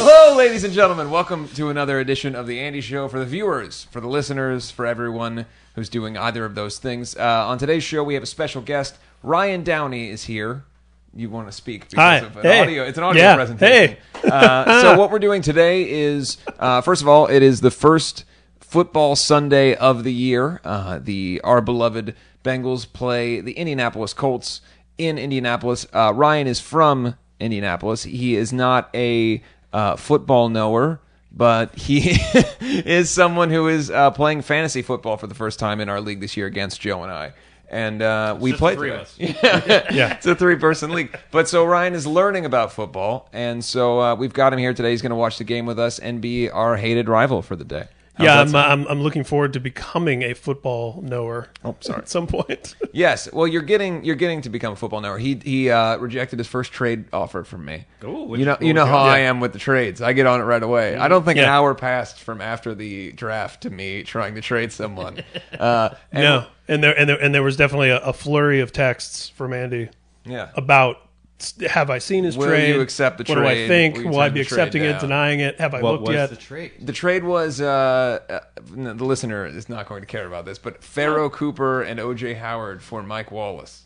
Hello, ladies and gentlemen. Welcome to another edition of The Andy Show for the viewers, for the listeners, for everyone who's doing either of those things. On today's show, we have a special guest. Ryan Downey is here. You want to speak because of an audio. It's an audio presentation. So what we're doing today is, first of all, it is the first football Sunday of the year. Our beloved Bengals play the Indianapolis Colts in Indianapolis. Ryan is from Indianapolis. He is not a football knower, but he is someone who is playing fantasy football for the first time in our league this year against Joe and I. And we played three of us. Yeah, it's a three-person league. But so Ryan is learning about football, and so we've got him here today. He's going to watch the game with us and be our hated rival for the day. I'm looking forward to becoming a football knower. Oh, sorry. At some point. Yes, well, you're getting to become a football knower. He rejected his first trade offer from me. Ooh, you know how I am with the trades. I get on it right away. I don't think an hour passed from after the draft to me trying to trade someone. And there was definitely a flurry of texts from Andy. Yeah. About. Have I seen his trade? Will you accept the trade? What do I think? Will I be accepting it, down? denying it? Have I looked yet? What was the trade? The trade was, the listener is not going to care about this, but Pharaoh Cooper and O.J. Howard for Mike Wallace.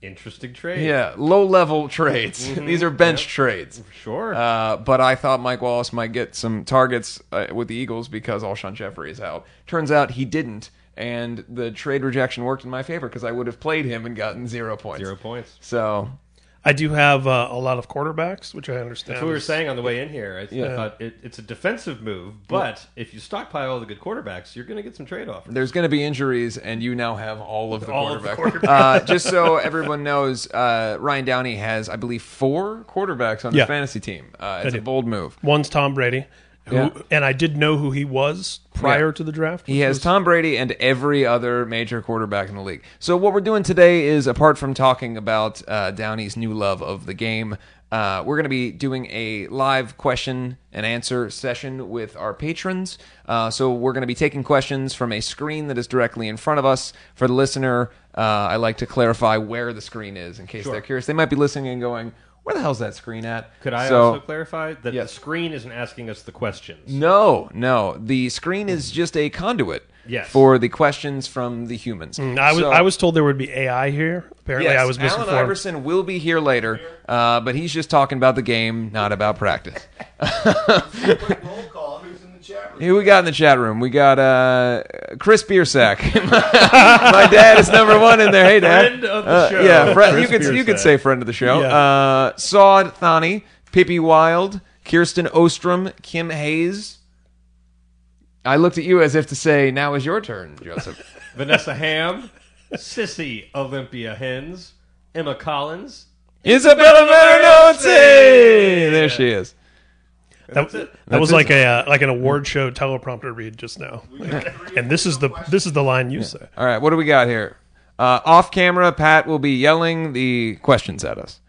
Interesting trade. Yeah, low-level trades. Mm-hmm. These are bench trades. Sure. But I thought Mike Wallace might get some targets with the Eagles because Alshon Jeffrey is out. Turns out he didn't. And the trade rejection worked in my favor because I would have played him and gotten 0 points. 0 points. So I do have a lot of quarterbacks, which I understand. That's what we were saying on the way in here. I thought it's a defensive move, but if you stockpile all the good quarterbacks, you're going to get some trade offers. There's going to be injuries, and you now have all of the quarterbacks. Just so everyone knows, Ryan Downey has, I believe, 4 quarterbacks on his fantasy team. It's a bold move. One's Tom Brady. And I did know who he was prior to the draft. He has Tom Brady and every other major quarterback in the league. So what we're doing today is, apart from talking about Downey's new love of the game, we're going to be doing a live question and answer session with our patrons. So we're going to be taking questions from a screen that is directly in front of us. For the listener, I like to clarify where the screen is in case they're curious. They might be listening and going, where the hell's that screen at? Could I also clarify that the screen isn't asking us the questions? No. The screen is just a conduit for the questions from the humans. I was told there would be AI here. Apparently, I was misinformed. Alan Iverson will be here later, but he's just talking about the game, not about practice. Roll call. Who's in the chat room? Who we got in the chat room? We got Chris Biersack. My dad is number 1 in there. Hey, Dad. Friend of the show. Yeah, you could say friend of the show. Yeah. Saud Thani, Pippi Wild, Kirsten Ostrom, Kim Hayes. I looked at you as if to say, now is your turn, Joseph. Vanessa Ham, Sissy Olympia Hens, Emma Collins, Isabella Marinozzi. There she is. That was like an award show teleprompter read just now. And this is the line you say. All right, what do we got here? Off camera, Pat will be yelling the questions at us.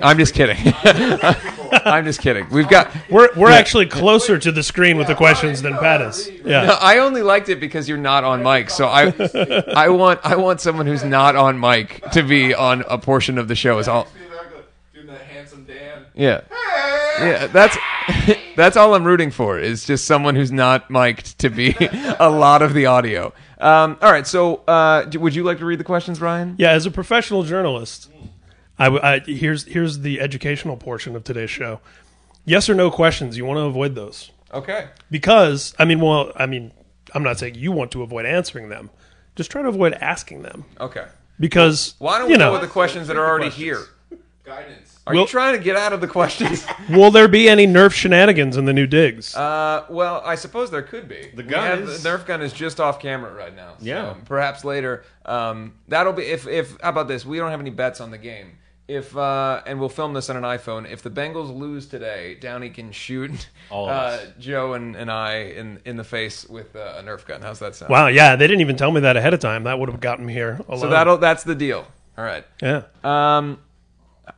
I'm just kidding. I'm just kidding. We're actually closer to the screen with the questions than Pat is. Yeah. No, I only liked it because you're not on mic. So I want someone who's not on mic to be on a portion of the show. Is all. Doing that handsome Dan. Yeah. Yeah, that's all I'm rooting for is just someone who's not mic'd to be a lot of the audio. All right, so would you like to read the questions, Ryan? Yeah, as a professional journalist, here's the educational portion of today's show. Yes or no questions. You want to avoid those. Okay. Because, I'm not saying you want to avoid answering them. Just try to avoid asking them. Okay. Because, why don't we go with the questions that are already here? Guidance. Are you trying to get out of the questions? Will there be any Nerf shenanigans in the new digs? Well, I suppose there could be. The Nerf gun is just off camera right now. So perhaps later. That'll be if. How about this? We don't have any bets on the game. If and we'll film this on an iPhone. If the Bengals lose today, Downey can shoot Joe and I in the face with a Nerf gun. How's that sound? Wow, yeah, they didn't even tell me that ahead of time. That would have gotten me here alone. So that's the deal. All right. Yeah.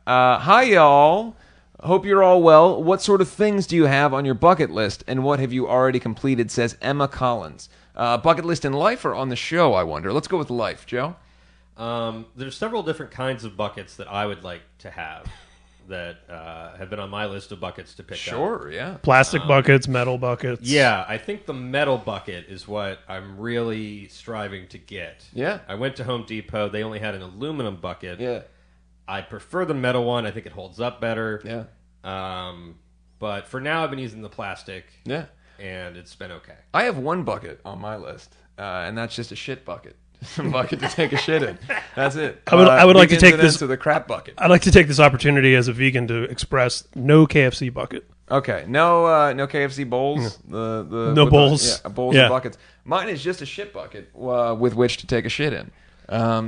Hi, y'all. Hope you're all well. What sort of things do you have on your bucket list, and what have you already completed, says Emma Collins. Bucket list in life or on the show, I wonder. Let's go with life, Joe. There's several different kinds of buckets that I would like to have. that have been on my list of buckets to pick up. Sure, yeah. Plastic buckets, metal buckets. Yeah, I think the metal bucket is what I'm really striving to get. Yeah. I went to Home Depot. They only had an aluminum bucket. Yeah. I prefer the metal one. I think it holds up better. Yeah. But for now, I've been using the plastic. Yeah. And it's been okay. I have one bucket on my list, and that's just a shit bucket. A bucket to take a shit in. That's it. I would like to take this to the crap bucket. I'd like to take this opportunity as a vegan to express no KFC bucket. Okay, no KFC bowls. The No bowls. Bowls and buckets. Mine is just a shit bucket with which to take a shit in.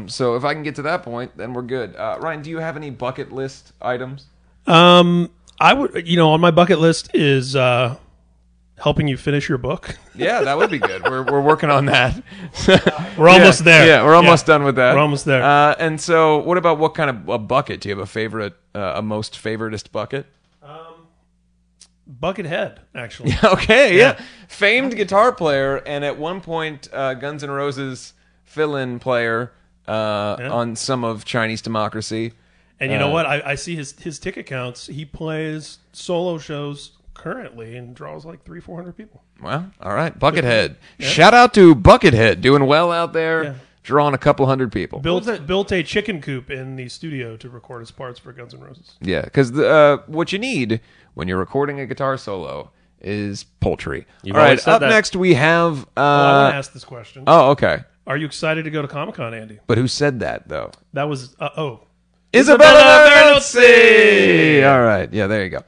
So if I can get to that point, then we're good. Ryan, do you have any bucket list items? I would, on my bucket list is helping you finish your book. Yeah, that would be good. We're working on that. We're almost there. Yeah, we're almost done with that. We're almost there. And so, what about what kind of a bucket? Do you have a favorite, a most favoritist bucket? Buckethead, actually. Okay, yeah. Famed guitar player, and at one point, Guns N' Roses fill-in player on some of Chinese Democracy. And you know what? I see his ticket counts. He plays solo shows currently and draws like 300-400 people. Well, all right, Buckethead. Yeah. Shout out to Buckethead, doing well out there, drawing a couple hundred people. Built a chicken coop in the studio to record his parts for Guns N' Roses. Yeah, because what you need when you're recording a guitar solo is poultry. All right, up next we have... I want to ask this question. Oh, okay. Are you excited to go to Comic-Con, Andy? But who said that, though? That was... Isabella Veronzi! All right. Yeah, there you go.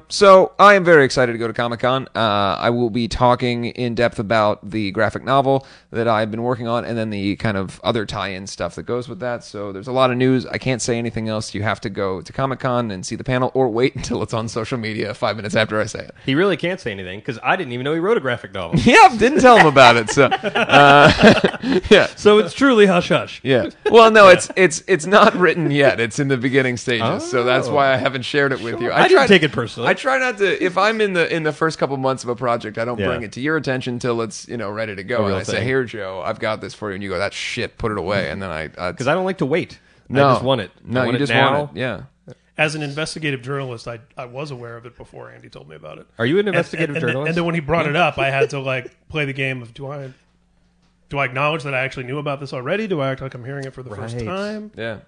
So I am very excited to go to Comic-Con. I will be talking in depth about the graphic novel that I've been working on and then the kind of other tie-in stuff that goes with that. So there's a lot of news. I can't say anything else. You have to go to Comic-Con and see the panel or wait until it's on social media 5 minutes after I say it. He really can't say anything because I didn't even know he wrote a graphic novel. Yeah, didn't tell him about it. So, yeah. So it's truly hush-hush. Yeah. Well, no, it's not written yet. It's in the beginning stages. So that's why I haven't shared it with you. I didn't take it personally. I try not to. If I'm in the first couple months of a project, I don't bring it to your attention till it's ready to go. And I say, "Here, Joe, I've got this for you," and you go, "That's shit. Put it away." And then because I don't like to wait. No, I just want it. No, you just want it. Yeah. As an investigative journalist, I was aware of it before Andy told me about it. Are you an investigative journalist? And then when he brought it up, I had to play the game of do I acknowledge that I actually knew about this already? Do I act like I'm hearing it for the first time? Yeah.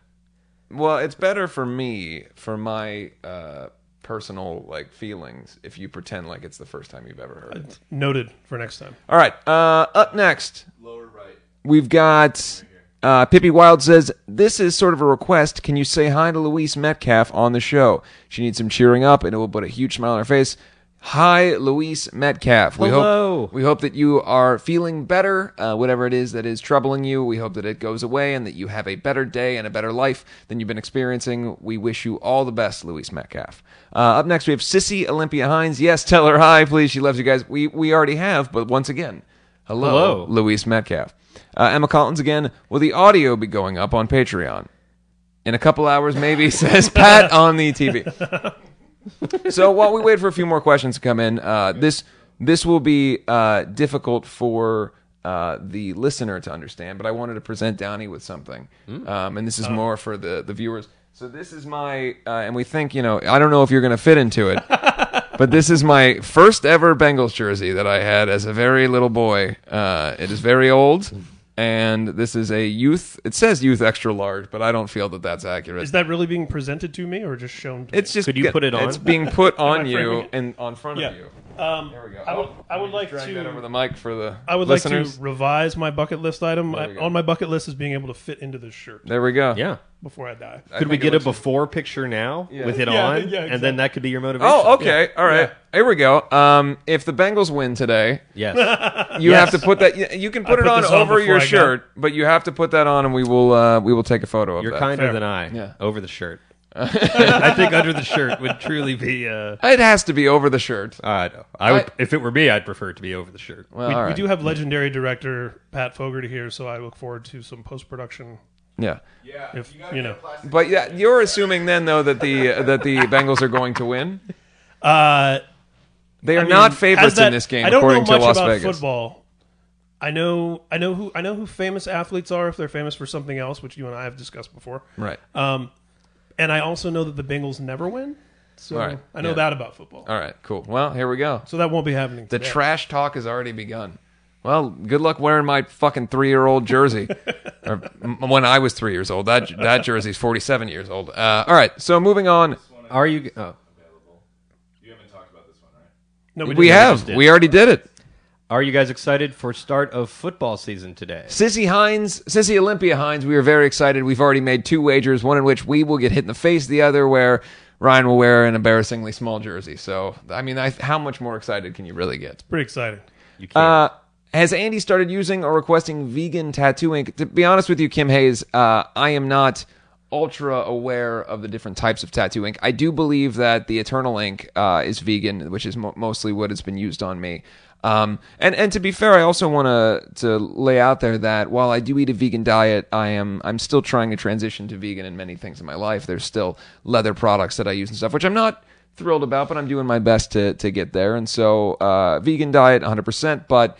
Well, it's better for me, for my personal feelings, if you pretend like it's the first time you've ever heard it. Noted for next time. All right. Up next, Lower right. we've got Pippi Wild says, "This is sort of a request. Can you say hi to Louise Metcalfe on the show? She needs some cheering up, and it will put a huge smile on her face." Hi, Louise Metcalfe. Hello. We hope that you are feeling better, whatever it is that is troubling you. We hope that it goes away and that you have a better day and a better life than you've been experiencing. We wish you all the best, Louise Metcalfe. Up next, we have Sissy Olympia Hines. Yes, tell her hi, please. She loves you guys. We already have, but once again, hello. Louise Metcalfe. Emma Collins again. Will the audio be going up on Patreon? In a couple hours, maybe, says Pat on the TV. So while we wait for a few more questions to come in, this will be difficult for the listener to understand, but I wanted to present Downey with something, and this is more for the viewers. So this is my, and we think, I don't know if you're going to fit into it, but this is my first ever Bengals jersey that I had as a very little boy. It is very old. And this is a youth. It says youth extra large, but I don't feel that that's accurate. Is that really being presented to me or just shown to me? It's just. Could you put it on? It's being put on you and on front of you. There we go. I would like drag to that over the mic for the I would listeners. like to revise my bucket list item. On my bucket list is being able to fit into this shirt. There we go. Yeah. Before I die. Could we get a before picture now with it on? Yeah, and then that could be your motivation. Oh, okay. Yeah. All right. Here we go. If the Bengals win today, yes, you have to put that. You can put it on over your shirt, but you have to put that on, and we will take a photo of You're that. kinder than I. Yeah. Over the shirt. I think under the shirt would truly be. It has to be over the shirt. I know. I would, if it were me, I'd prefer it to be over the shirt. Well, we do have legendary director Pat Fogarty here, so I look forward to some post production. Yeah. Yeah. If you know. But yeah, you're assuming then though that the Bengals are going to win. They are not favorites in this game, according to Las Vegas. I don't know much about football. I know who famous athletes are if they're famous for something else, which you and I have discussed before. Right. And I also know that the Bengals never win. So All right. I know that about football. All right, cool. Well, here we go. So that won't be happening The today. trash talk has already begun. Well, good luck wearing my fucking 3-year-old jersey. Or when I was 3 years old. That jersey's 47 years old. All right, so moving on. Are you? Oh. You haven't talked about this one, right? No, We have. just did. We already did it. Are you guys excited for start of football season today? Sissy Olympia Hines, we are very excited. We've already made 2 wagers, one in which we will get hit in the face, the other where Ryan will wear an embarrassingly small jersey. So, I mean, how much more excited can you really get? Pretty exciting. You can't. Has Andy started using or requesting vegan tattoo ink? To be honest with you, Kim Hayes, I am not ultra aware of the different types of tattoo ink. I do believe that the Eternal ink is vegan, which is mostly what has been used on me. And to be fair, I also want to lay out there that while I do eat a vegan diet, I'm still trying to transition to vegan in many things in my life. There's still leather products that I use and stuff, which I'm not thrilled about, but I'm doing my best to get there. And so vegan diet 100%, but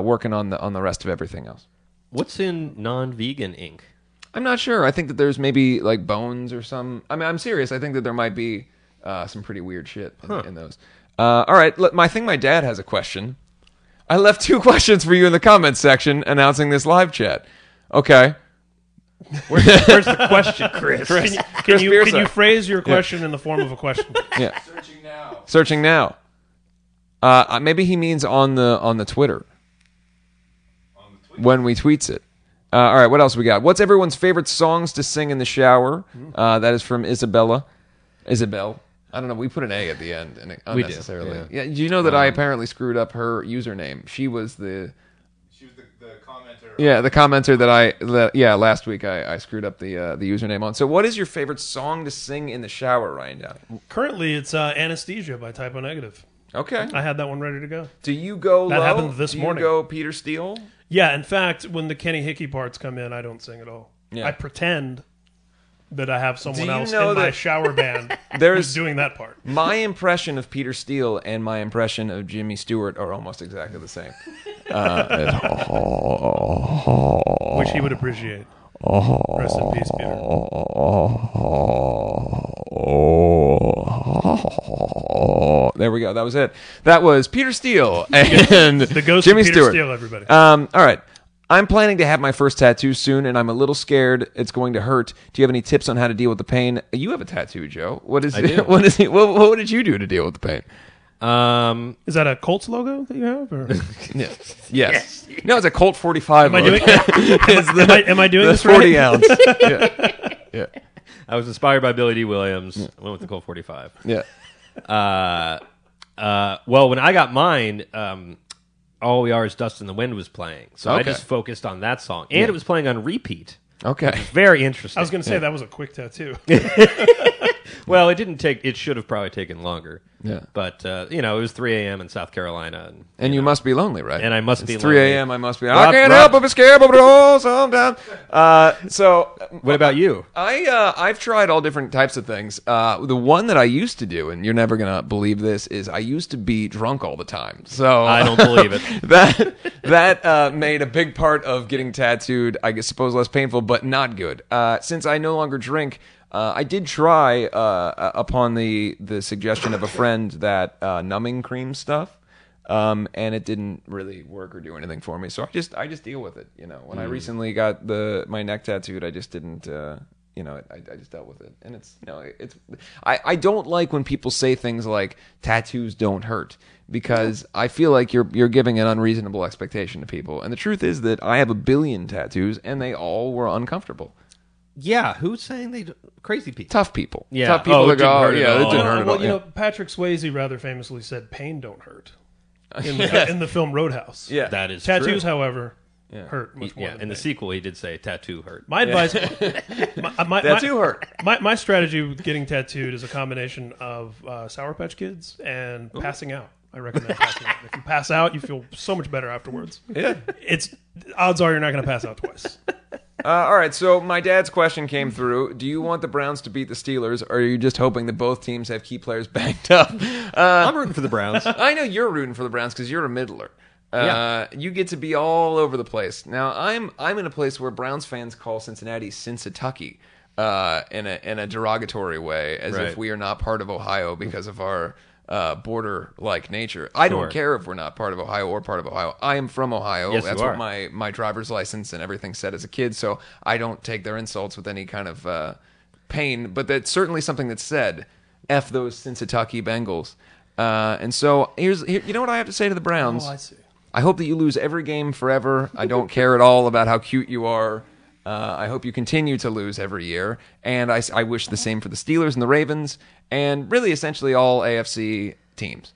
working on the rest of everything else. What's in non-vegan ink? I'm not sure. I think that there's maybe like bones or some. I mean, I'm serious. I think that there might be some pretty weird shit in those. All right. I think my dad has a question. I left 2 questions for you in the comments section announcing this live chat. Okay. Where's the question, Chris? Can you Pearson. phrase your question in the form of a question? Yeah. Searching now. Maybe he means on the Twitter On the tweet. when we tweets it. All right. What else we got? What's everyone's favorite songs to sing in the shower? That is from Isabella. Isabel. I don't know. We put an A at the end and unnecessarily. yeah. Yeah. Do you know that I apparently screwed up her username? She was the commenter. Yeah, the commenter last week I screwed up the username on. So what is your favorite song to sing in the shower, Ryan Downey? Currently, it's Anesthesia by Typo Negative. Okay. I had that one ready to go. Do you go That low? happened this Do morning. you go Peter Steele? Yeah, in fact, when the Kenny Hickey parts come in, I don't sing at all. Yeah. I pretend that I have someone Do you else know in my that shower band there's- who's doing that part. My impression of Peter Steele and my impression of Jimmy Stewart are almost exactly the same. Which he would appreciate. Rest in peace, Peter. There we go. That was it. That was Peter Steele and The ghost Jimmy of Peter Stewart. Steele, everybody. All right. I'm planning to have my first tattoo soon, and I'm a little scared it's going to hurt. Do you have any tips on how to deal with the pain? You have a tattoo, Joe. What is I it? do. What is it? What did you do to deal with the pain? Is that a Colts logo that you have? Or? Yeah. Yes. No, it's a Colt 45. Am I doing, It's the, am I doing the this 40 right? ounce. Yeah. I was inspired by Billy D. Williams. Went with the Colt 45. Yeah. Well, when I got mine, All We Are Is Dust in the Wind was playing. So I Okay. just focused on that song. And it was playing on repeat. Okay. Very interesting. I was going to say that was a quick tattoo. Well, it didn't take. It should have probably taken longer. Yeah. But it was 3 a.m. in South Carolina, And you must be lonely, right? And I must it's be 3 lonely. a.m. I must be. I Rob- can't Rob- help but be scared of it all sometimes. So What about you? I've tried all different types of things. The one that I used to do, and you're never gonna believe this, is I used to be drunk all the time. So I don't believe it. that made a big part of getting tattooed. I suppose less painful, but not good. Since I no longer drink. I did try, upon the suggestion of a friend, that numbing cream stuff, and it didn't really work or do anything for me. So I just deal with it. You know, when I recently got my neck tattooed, I just didn't. I just dealt with it, and I don't like when people say things like tattoos don't hurt, because I feel like you're giving an unreasonable expectation to people. And the truth is that I have a billion tattoos, and they all were uncomfortable. Yeah, who's saying they crazy people? Tough people. Yeah. Tough people Oh, that it didn't go, hurt at yeah, it all. didn't hurt at all. Well, Yeah. Patrick Swayze rather famously said, "Pain don't hurt." In the film Roadhouse. Yeah. That is Tattoos, true. however, hurt much more. Yeah, than in the pain. sequel, he did say tattoo hurt. My advice, Tattoo hurt. My strategy with getting tattooed is a combination of Sour Patch Kids and passing out. I recommend passing out. If you pass out, you feel so much better afterwards. Yeah. Odds are you're not going to pass out twice. All right, so my dad's question came through. Do you want the Browns to beat the Steelers, or are you just hoping that both teams have key players banged up? I'm rooting for the Browns. I know you're rooting for the Browns because you're a middler. Yeah. You get to be all over the place. Now, I'm in a place where Browns fans call Cincinnati Cincinnati. in a derogatory way, as if Right. we are not part of Ohio because of our border-like nature. I don't Sure. care if we're not part of Ohio or part of Ohio. I am from Ohio. Yes, That's you what are. my driver's license and everything said as a kid, so I don't take their insults with any kind of pain. But that's certainly something that's said. F those Cincinnati Bengals. And so you know what I have to say to the Browns? Oh, I see. I hope that you lose every game forever. I don't care at all about how cute you are. I hope you continue to lose every year. And I wish the same for the Steelers and the Ravens and really essentially all AFC teams.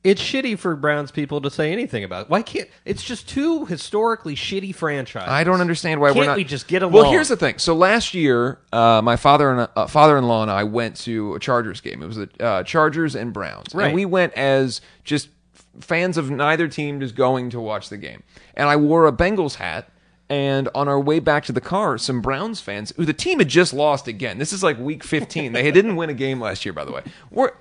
It's shitty for Browns people to say anything about it. Why can't... It's just two historically shitty franchises. I don't understand why we're Can't not... we just get along? Well, here's the thing. So last year, my father-in-law and I went to a Chargers game. It was the Chargers and Browns. Right. And we went as just fans of neither team just going to watch the game. And I wore a Bengals hat. And on our way back to the car, some Browns fans, who the team had just lost again. This is like week 15. They didn't win a game last year, by the way.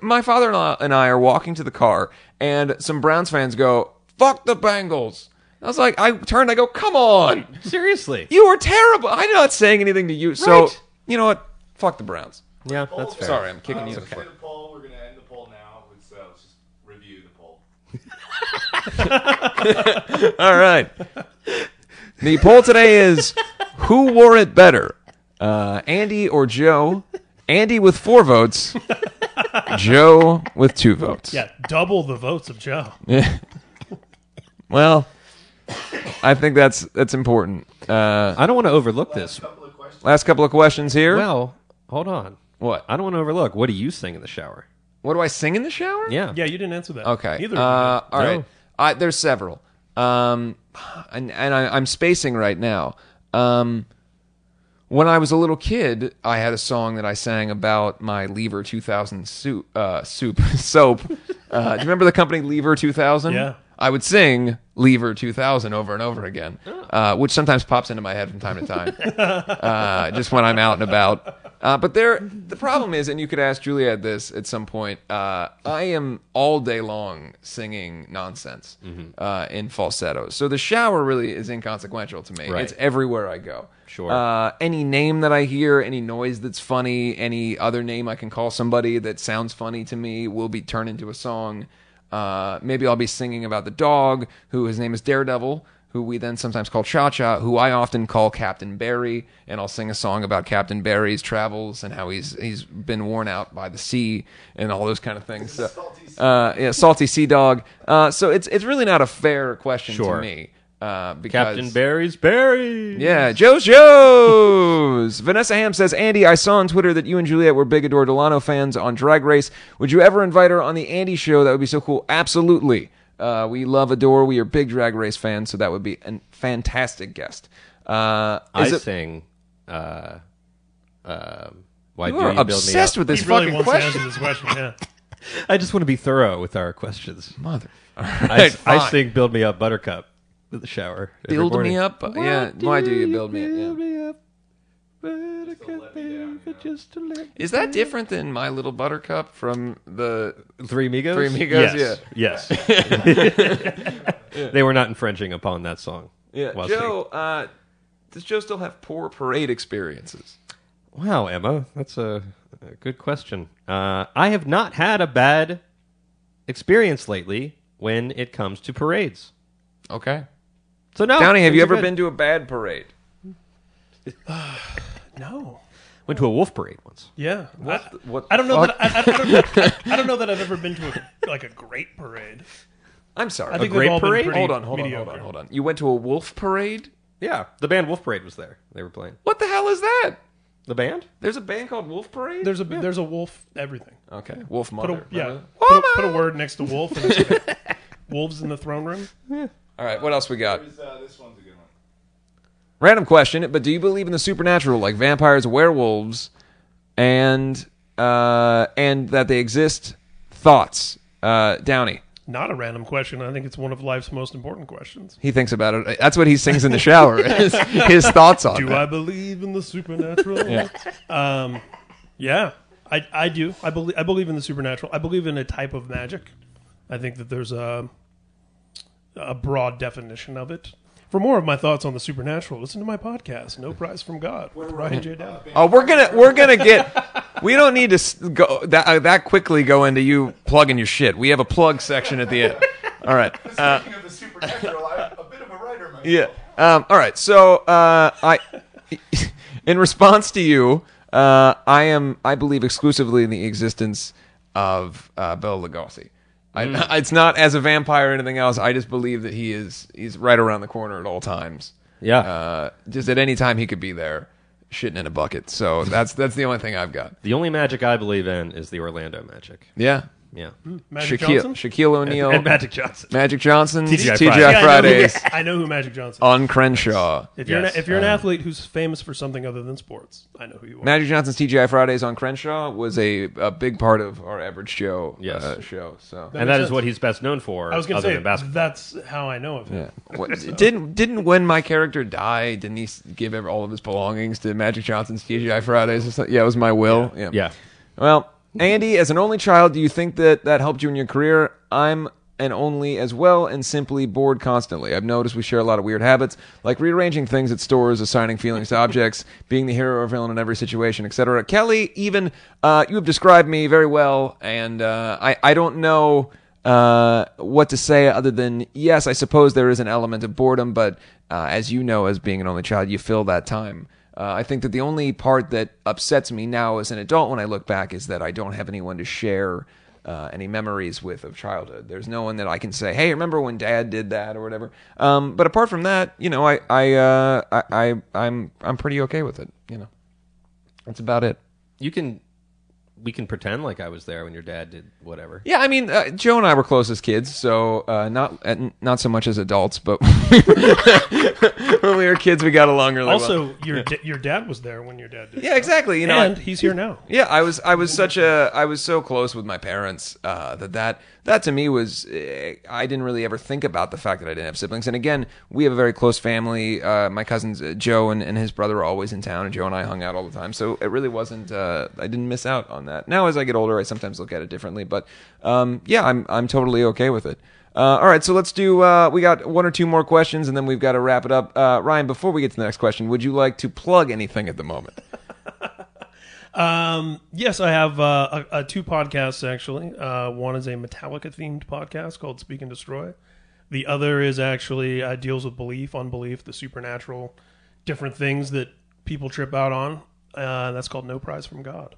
My father-in-law and I are walking to the car, and some Browns fans go, "Fuck the Bengals." I was like, I turned, I go, "Come on. Seriously. You were terrible." I'm not saying anything to you. So, Right. you know what? Fuck the Browns. Yeah, that's fair. Sorry, I'm kicking you in the Let's foot. do the poll. We're going to end the poll now. Let's just review the poll. All right. The poll today is, who wore it better, Andy or Joe? Andy with 4 votes, Joe with 2 votes. Yeah, double the votes of Joe. Yeah. Well, I think that's important. I don't want to overlook this. Couple of questions. Last couple of questions here. Well, hold on. What? I don't want to overlook. What do you sing in the shower? What do I sing in the shower? Yeah. Yeah, you didn't answer that. Okay. Neither of All right. There's several. And I'm spacing right now. When I was a little kid, I had a song that I sang about my Lever 2000 soap. Do you remember the company Lever 2000? Yeah. I would sing Lever 2000 over and over again, which sometimes pops into my head from time to time, just when I'm out and about. But the problem is, and you could ask Juliet this at some point, I am all day long singing nonsense in falsetto. So the shower really is inconsequential to me. Right. It's everywhere I go. Sure. Any name that I hear, any noise that's funny, any other name I can call somebody that sounds funny to me will be turned into a song. Maybe I'll be singing about the dog, who his name is Daredevil, who we then sometimes call Cha-Cha, who I often call Captain Barry, and I'll sing a song about Captain Barry's travels and how he's been worn out by the sea and all those kind of things. So, salty sea dog. So it's really not a fair question Sure. to me. Because Captain Barry's berries. yeah, Joe's. Vanessa Ham says, Andy, I saw on Twitter that you and Juliet were big Adore Delano fans on Drag Race. Would you ever invite her on the Andy show? That would be so cool. Absolutely. We love Adore. We are big Drag Race fans, so that would be a fantastic guest. I sing. Why You do are you build me obsessed up? with this He really fucking wants to question. answer this question, yeah. I just want to be thorough with our questions. Mother. All I right, fine. sing "Build Me Up, Buttercup" in the shower. every Build morning. me up. Yeah, why do you build me up? Yeah. me up, Buttercup, baby, just to let me Is that different than My Little Buttercup from the Three Amigos? Three Amigos, Yes. They were not infringing upon that song. Yeah, while Joe, does Joe still have poor parade experiences? Wow, Emma, that's a good question. I have not had a bad experience lately when it comes to parades. Okay. So no. Downey, have you things are ever good. been to a bad parade? No. Went to a wolf parade once. Yeah. What I don't know fuck? that I don't know that I've ever been to a great parade. I'm sorry. I think great they've all parade? been pretty Hold mediocre. on. You went to a wolf parade? Yeah, the band Wolf Parade was there. They were playing. What the hell is that? The band? There's a band called Wolf Parade? There's a wolf everything. Okay. Wolf Put Mother. a, yeah. Remember Put a word next to wolf and it's okay. Wolves in the throne room. that? All right, what else we got? This one's a good one. Random question, but do you believe in the supernatural, like vampires, werewolves, and that they exist? Thoughts? Downey. Not a random question. I think it's one of life's most important questions. He thinks about it. That's what he sings in the shower. his thoughts on Do that. I believe in the supernatural? Yeah, I do. I believe in the supernatural. I believe in a type of magic. I think that there's a broad definition of it. For more of my thoughts on the supernatural, listen to my podcast, No Prize from God, with Ryan J. Down. Oh, we're gonna get. We don't need to go that quickly go into you plugging your shit. We have a plug section at the end. All right. Speaking of the supernatural, I'm a bit of a writer myself. Yeah. All right. So in response to you, I believe exclusively in the existence of Bela Lugosi. It's not as a vampire or anything else. I just believe that he's right around the corner at all times. Yeah. Just at any time he could be there, shitting in a bucket. So that's the only thing I've got. The only magic I believe in is the Orlando Magic. Yeah. Yeah. Magic Johnson? Shaquille O'Neal. And Magic Johnson. Magic Johnson. TGI TGI Fridays. I know who Magic Johnson is. On Crenshaw. If you're an athlete who's famous for something other than sports, I know who you are. Magic Johnson's TGI Fridays on Crenshaw was a big part of our Average Joe show. So And that is what he's best known for. I was going to other say than basketball. that's how I know of him. yeah. Didn't when my character died, didn't he give all of his belongings to Magic Johnson's TGI Fridays? Or something? Yeah, it was my will. Yeah. Well, Andy, as an only child, do you think that helped you in your career? I'm an only as well and simply bored constantly. I've noticed we share a lot of weird habits, like rearranging things at stores, assigning feelings to objects, being the hero or villain in every situation, etc. Kelly, even you have described me very well, and I don't know what to say other than, yes, I suppose there is an element of boredom, but as you know, as being an only child, you fill that time. I think that the only part that upsets me now as an adult when I look back is that I don't have anyone to share any memories with of childhood. There's no one that I can say, "Hey, remember when Dad did that?" or whatever. But apart from that, I'm pretty okay with it. That's about it. We can pretend like I was there when your dad did whatever. Yeah, I mean, Joe and I were close as kids, so not so much as adults, but when we were kids, we got along really well. Also, your dad was there when your dad did. Yeah, exactly. And he's here now. Yeah, I was so close with my parents that to me was I didn't really ever think about the fact that I didn't have siblings. And again, we have a very close family. My cousins Joe and his brother are always in town, and Joe and I hung out all the time. So it really wasn't. I didn't miss out on that. Now, as I get older, I sometimes look at it differently. But I'm totally okay with it. All right, so let's do. We got one or two more questions, and then we've got to wrap it up. Ryan, before we get to the next question, would you like to plug anything at the moment? Yes, I have two podcasts, actually. One is a Metallica-themed podcast called Speak and Destroy. The other is actually deals with belief, unbelief, the supernatural, different things that people trip out on. That's called No Prize from God.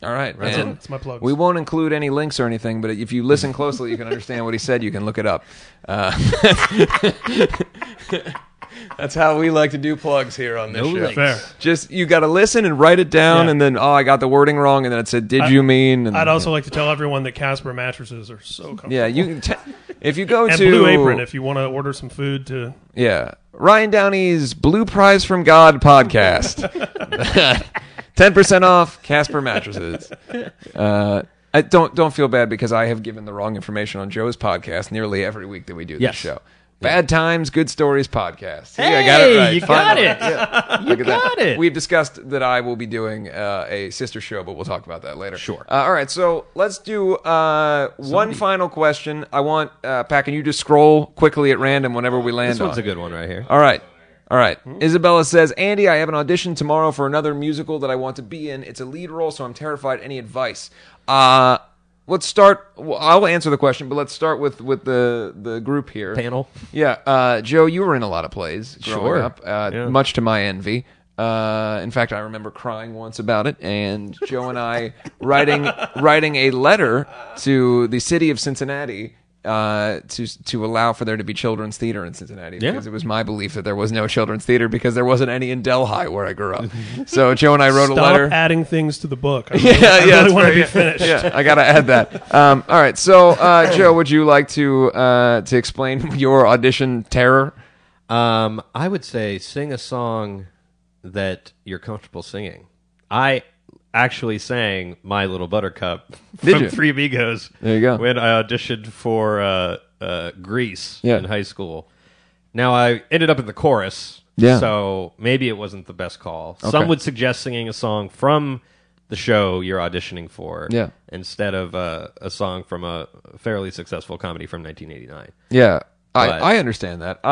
All right. That's it. It's my plugs. We won't include any links or anything, but if you listen closely, you can understand what he said. You can look it up. That's how we like to do plugs here on this show. Fair. Just, you got to listen and write it down, and then, I got the wording wrong, and then it said, did you mean? And, I'd also like to tell everyone that Casper mattresses are so comfortable. Yeah, if you go and to... Blue Apron, if you want to order some food to... Yeah. Ryan Downey's Blue Prize from God podcast. 10% off Casper mattresses. I don't feel bad because I have given the wrong information on Joe's podcast nearly every week that we do this show. Bad Times, Good Stories podcast. See, Hey, I got it right. you got it. Yeah. You got it. We've discussed that I will be doing a sister show, but we'll talk about that later. Sure. All right, so let's do one final question. I want, Pat, can you just scroll quickly at random whenever we land This one's on a good one right here. All right. Isabella says, Andy, I have an audition tomorrow for another musical that I want to be in. It's a lead role, so I'm terrified. Any advice? Let's start. Well, I'll answer the question, but let's start with the group here. Panel. Yeah. Joe, you were in a lot of plays growing up, Yeah. much to my envy. In fact, I remember crying once about it, and Joe and I writing a letter to the city of Cincinnati to allow for there to be children's theater in Cincinnati, because it was my belief that there was no children's theater because there wasn't any in Delhi where I grew up. So Joe and I wrote a letter. Stop adding things to the book. I really want to be finished. Yeah, I gotta add that. All right, so Joe, would you like to explain your audition terror? I would say sing a song that you're comfortable singing. I actually sang My Little Buttercup Did from you? Three Amigos. There you go. When I auditioned for Grease Yeah. in high school. Now, I ended up in the chorus, so maybe it wasn't the best call. Okay. Some would suggest singing a song from the show you're auditioning for instead of a song from a fairly successful comedy from 1989. Yeah. I understand that.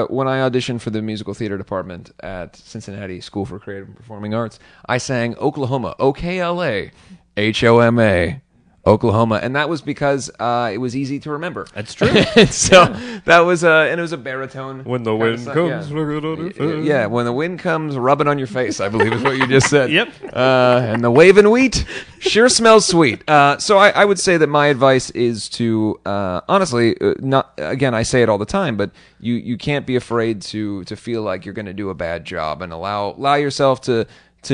When I auditioned for the musical theater department at Cincinnati School for Creative and Performing Arts, I sang Oklahoma, OKLA, HOMA, Oklahoma, and that was because it was easy to remember. That's true. So that was and it was a baritone. When the wind comes, yeah, when the wind comes, rub it on your face, I believe is what you just said. Yep. And the waving wheat sure smells sweet. So I would say that my advice is to honestly, not again, I say it all the time, but you can't be afraid to feel like you're going to do a bad job, and allow yourself to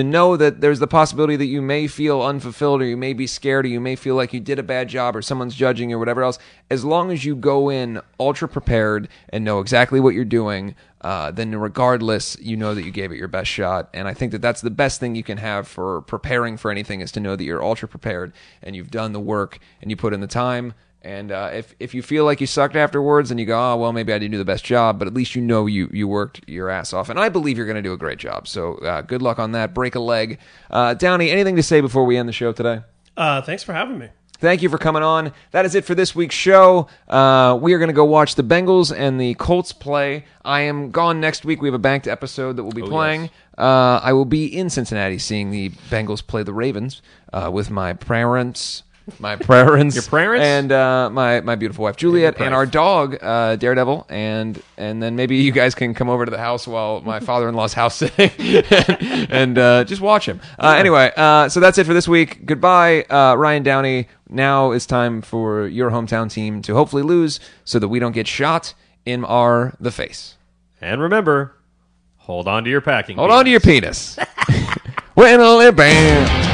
know that there's the possibility that you may feel unfulfilled, or you may be scared, or you may feel like you did a bad job, or someone's judging, or whatever else. As long as you go in ultra prepared and know exactly what you're doing, then regardless, you know that you gave it your best shot. And I think that that's the best thing you can have for preparing for anything, is to know that you're ultra prepared and you've done the work and you put in the time. And if you feel like you sucked afterwards and you go, oh, well, maybe I didn't do the best job, but at least you know you worked your ass off. And I believe you're going to do a great job. So good luck on that. Break a leg. Downey, anything to say before we end the show today? Thanks for having me. Thank you for coming on. That is it for this week's show. We are going to go watch the Bengals and the Colts play. I am gone next week. We have a banked episode that we'll be playing. Yes. I will be in Cincinnati seeing the Bengals play the Ravens with my parents. Your parents, and my beautiful wife Juliet, and our dog Daredevil, and then maybe you guys can come over to the house while my father-in-law's house sitting and just watch him. Anyway, so that's it for this week. Goodbye, Ryan Downey. Now it's time for your hometown team to hopefully lose, so that we don't get shot in the face. And remember, hold on to your packing. Hold on to your penis. When bam.